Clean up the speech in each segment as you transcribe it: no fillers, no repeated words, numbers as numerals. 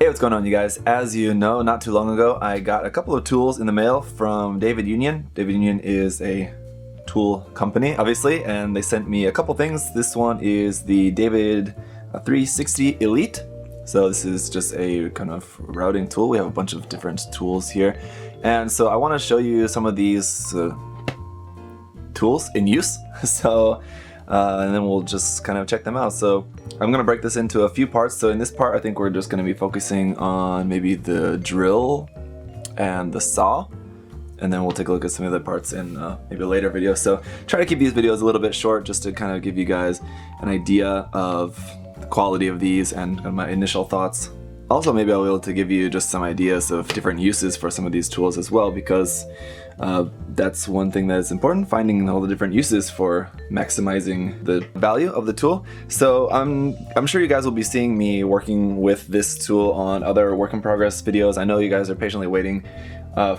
Hey, what's going on, you guys? As you know, not too long ago, I got a couple of tools in the mail from DavidUnion. DavidUnion is a tool company, obviously, and they sent me a couple things. This one is the David 360 Elite. So this is just a kind of routing tool. We have a bunch of different tools here. And so I want to show you some of these tools in use. And then we'll just kind of check them out. So I'm going to break this into a few parts. So in this part, I think we're just going to be focusing on maybe the drill and the saw. And then we'll take a look at some of the parts in maybe a later video. So try to keep these videos a little bit short just to kind of give you guys an idea of the quality of these and my initial thoughts. Also, maybe I'll be able to give you just some ideas of different uses for some of these tools as well, because that's one thing that is important, finding all the different uses for maximizing the value of the tool. So I'm sure you guys will be seeing me working with this tool on other work in progress videos. I know you guys are patiently waiting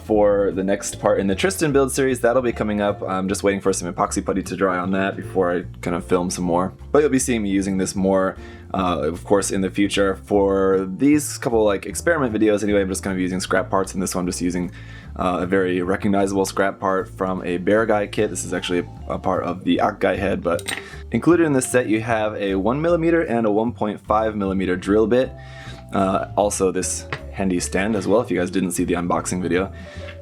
for the next part in the Tristan build series. That'll be coming up. I'm just waiting for some epoxy putty to dry on that before I kind of film some more. But you'll be seeing me using this more, of course, in the future. For these couple like experiment videos anyway, I'm just going to be using scrap parts, and this one I'm just using a very recognizable scrap part from a bear guy kit. This is actually a part of the Ak guy head, but included in this set you have a 1mm and a 1.5mm drill bit. Also this handy stand as well, if you guys didn't see the unboxing video.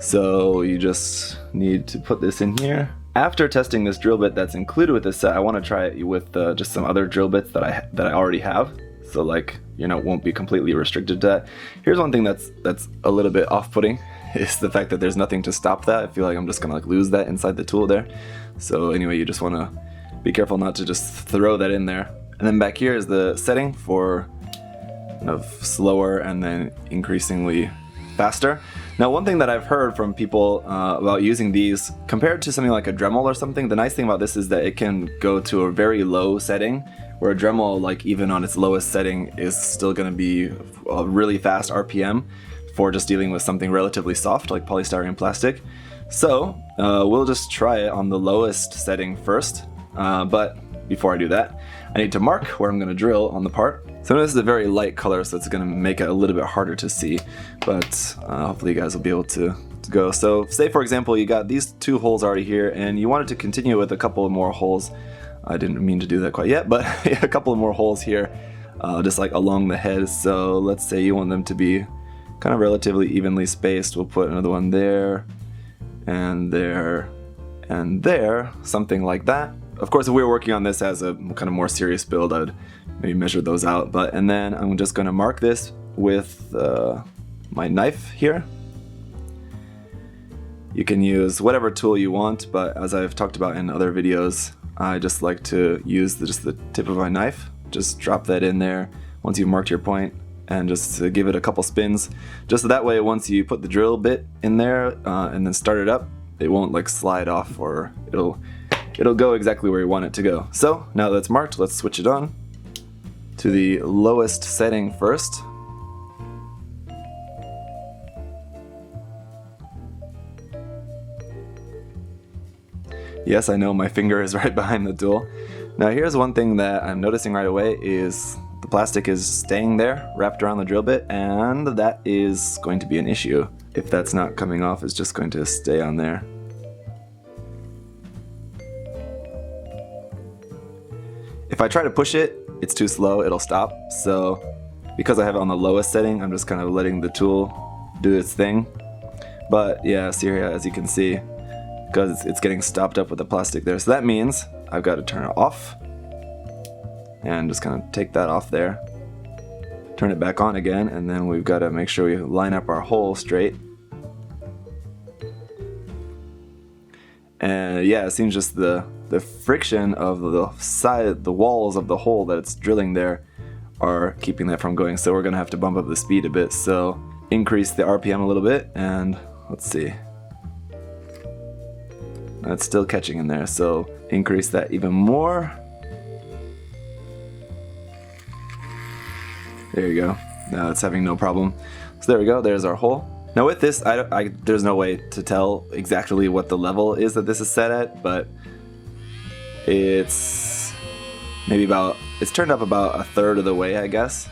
So you just need to put this in here. After testing this drill bit that's included with this set, I want to try it with just some other drill bits that I already have. So like, you know, won't be completely restricted to that. Here's one thing that's a little bit off-putting, is the fact that there's nothing to stop that. I feel like I'm just gonna like lose that inside the tool there. So anyway, you just want to be careful not to just throw that in there. And then back here is the setting for kind of slower and then increasingly faster. Now, one thing that I've heard from people about using these compared to something like a Dremel or something, the nice thing about this is that it can go to a very low setting, where a Dremel, like even on its lowest setting, is still going to be a really fast RPM for just dealing with something relatively soft like polystyrene plastic. So we'll just try it on the lowest setting first, but before I do that, I need to mark where I'm going to drill on the part. So this is a very light color, so it's going to make it a little bit harder to see, but hopefully you guys will be able to go. So say, for example, you got these two holes already here, and you wanted to continue with a couple of more holes. I didn't mean to do that quite yet, but a couple of more holes here, just like along the head. So let's say you want them to be kind of relatively evenly spaced. We'll put another one there, and there, and there, something like that. Of course, if we were working on this as a kind of more serious build, I'd maybe measure those out. And then I'm just going to mark this with my knife here. You can use whatever tool you want, but as I've talked about in other videos, I just like to use just the tip of my knife. Just drop that in there once you've marked your point, and just give it a couple spins. Just so that way, once you put the drill bit in there and then start it up, it won't like slide off, or it'll go exactly where you want it to go. So now that it's marked, let's switch it on to the lowest setting first. Yes, I know my finger is right behind the tool. Now here's one thing that I'm noticing right away is the plastic is staying there, wrapped around the drill bit, and that is going to be an issue. If that's not coming off, it's just going to stay on there. If I try to push it, it's too slow, it'll stop. So because I have it on the lowest setting, I'm just kind of letting the tool do its thing. But yeah, see here, as you can see, because it's getting stopped up with the plastic there. So that means I've got to turn it off and just kind of take that off there. Turn it back on again, and then we've got to make sure we line up our hole straight. And yeah, it seems just the friction of the walls of the hole that it's drilling there are keeping that from going. So we're gonna have to bump up the speed a bit. So increase the RPM a little bit, and let's see. That's still catching in there, so increase that even more. There you go. Now it's having no problem. So there we go, there's our hole. Now with this, there's no way to tell exactly what the level is that this is set at, but it's maybe it's turned up about a third of the way, I guess.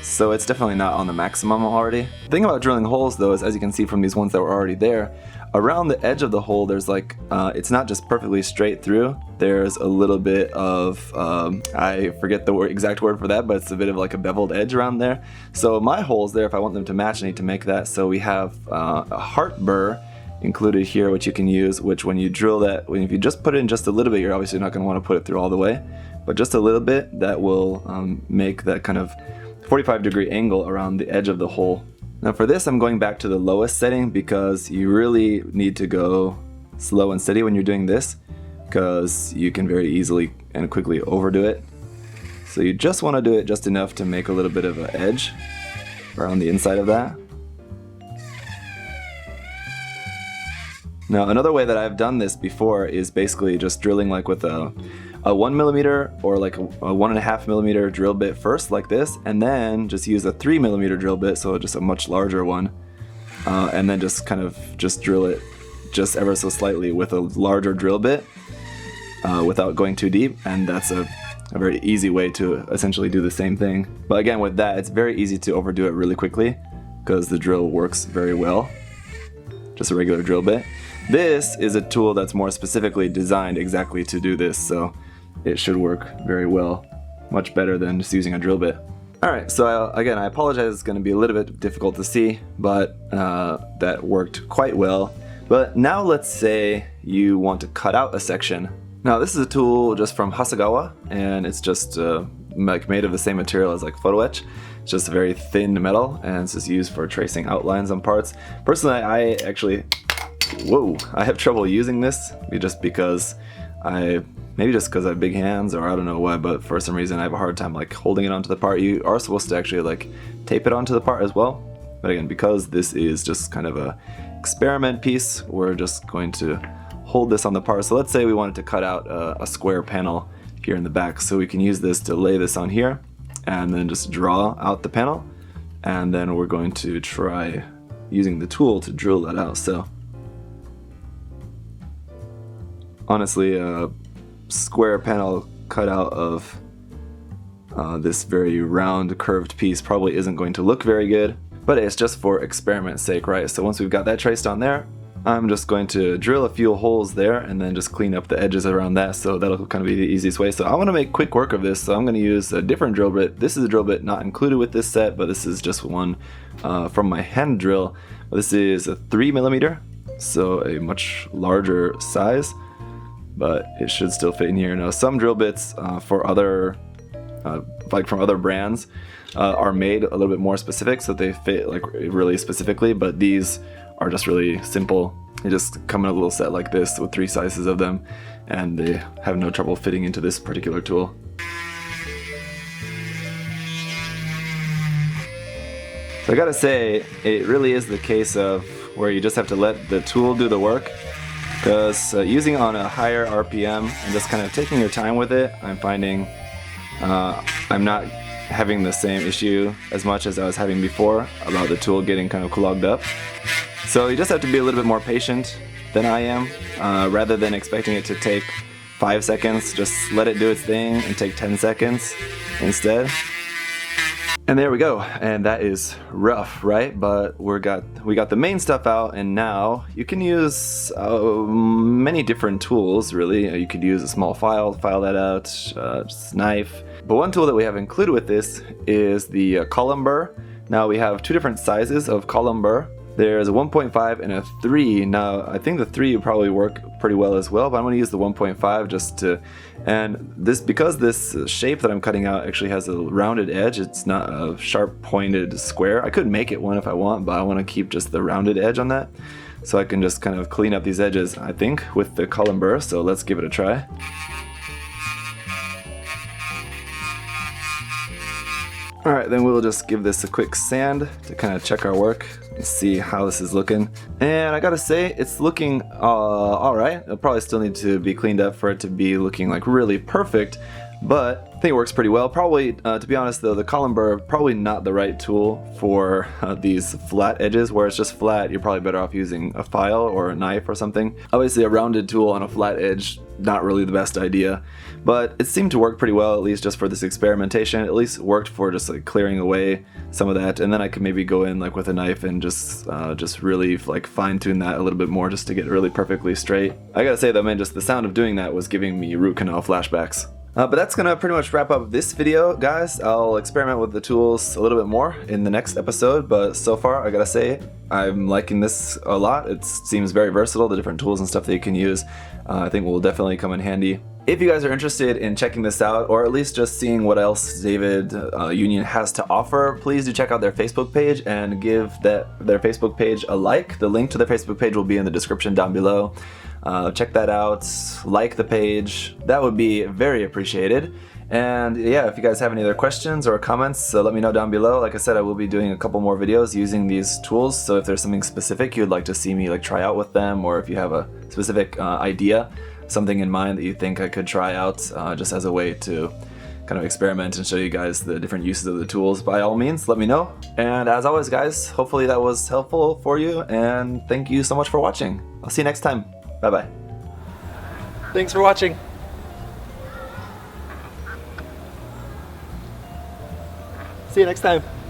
so it's definitely not on the maximum already. The thing about drilling holes though is, as you can see from these ones that were already there, around the edge of the hole there's like, it's not just perfectly straight through, there's a little bit of, I forget the exact word for that, but it's a bit of like a beveled edge around there. So my holes there, if I want them to match, I need to make that. So we have a heart burr included here, which you can use, which when you drill that, if you just put it in just a little bit, you're obviously not going to want to put it through all the way, but just a little bit, that will make that kind of 45-degree angle around the edge of the hole. Now for this I'm going back to the lowest setting because you really need to go slow and steady when you're doing this, because you can very easily and quickly overdo it. So you just want to do it just enough to make a little bit of an edge around the inside of that. Now another way that I've done this before is basically just drilling like with a 1mm or like a 1.5mm drill bit first, like this, and then just use a 3mm drill bit, so just a much larger one, and then just kind of just drill it just ever so slightly with a larger drill bit without going too deep, and that's a very easy way to essentially do the same thing. But again, with that, it's very easy to overdo it really quickly because the drill works very well, just a regular drill bit. This is a tool that's more specifically designed exactly to do this, so it should work very well, much better than just using a drill bit. Alright, so again, I apologize, it's going to be a little bit difficult to see, but that worked quite well. But now let's say you want to cut out a section. Now this is a tool just from Hasegawa, and it's just like made of the same material as like photo etch. It's just a very thin metal, and it's just used for tracing outlines on parts. Personally, I actually, I have trouble using this just because maybe just because I have big hands, or I don't know why, but for some reason I have a hard time like holding it onto the part. You are supposed to actually like tape it onto the part as well, but again, because this is just kind of a experiment piece, we're just going to hold this on the part. So let's say we wanted to cut out a square panel here in the back, so we can use this to lay this on here and then just draw out the panel, and then we're going to try using the tool to drill that out. So honestly, a square panel cut out of this very round curved piece probably isn't going to look very good, but it's just for experiment's sake, right? So once we've got that traced on there, I'm just going to drill a few holes there and then just clean up the edges around that, so that'll kind of be the easiest way. So I want to make quick work of this, so I'm going to use a different drill bit. This is a drill bit not included with this set, but this is just one from my hand drill. This is a 3mm, so a much larger size, but it should still fit in here. Now some drill bits for other like from other brands are made a little bit more specific, so they fit like really specifically, but these are just really simple. They just come in a little set like this with 3 sizes of them, and they have no trouble fitting into this particular tool. So I gotta say, it really is the case of where you just have to let the tool do the work, because using on a higher RPM and just kind of taking your time with it, I'm finding I'm not having the same issue as much as I was having before about the tool getting kind of clogged up. So you just have to be a little bit more patient than I am, rather than expecting it to take 5 seconds, just let it do its thing and take 10 seconds instead. And there we go, and that is rough, right? But we got the main stuff out, and now you can use many different tools, really. You could use a small file that out, just a knife. But one tool that we have included with this is the column burr. Now we have 2 different sizes of column burr. There's a 1.5 and a 3. Now I think the 3 would probably work pretty well as well, but I'm going to use the 1.5 just to, and this, because this shape that I'm cutting out actually has a rounded edge, it's not a sharp pointed square. I could make it one if I want, but I want to keep just the rounded edge on that, so I can just kind of clean up these edges, I think, with the column burr. So let's give it a try. Alright, then we'll just give this a quick sand to kind of check our work and see how this is looking. And I gotta say, it's looking alright. It'll probably still need to be cleaned up for it to be looking like really perfect, but I think it works pretty well. Probably, to be honest though, the column burr, probably not the right tool for these flat edges. Where it's just flat, you're probably better off using a file or a knife or something. Obviously a rounded tool on a flat edge, not really the best idea. But it seemed to work pretty well, at least just for this experimentation. At least worked for just like clearing away some of that, and then I could maybe go in like with a knife and just really like fine tune that a little bit more just to get it really perfectly straight. I gotta say though, man, just the sound of doing that was giving me root canal flashbacks. But that's gonna pretty much wrap up this video, guys. I'll experiment with the tools a little bit more in the next episode, but so far I gotta say I'm liking this a lot. It seems very versatile, the different tools and stuff that you can use. I think will definitely come in handy. If you guys are interested in checking this out, or at least just seeing what else DavidUnion has to offer, please do check out their Facebook page and give their Facebook page a like. The link to their Facebook page will be in the description down below. Check that out, like the page, that would be very appreciated. And yeah, if you guys have any other questions or comments, let me know down below. Like I said, I will be doing a couple more videos using these tools, so if there's something specific you'd like to see me like try out with them, or if you have a specific idea, something in mind that you think I could try out just as a way to kind of experiment and show you guys the different uses of the tools, by all means, let me know. And as always, guys, hopefully that was helpful for you, and thank you so much for watching. I'll see you next time. Bye-bye. Thanks for watching. See you next time.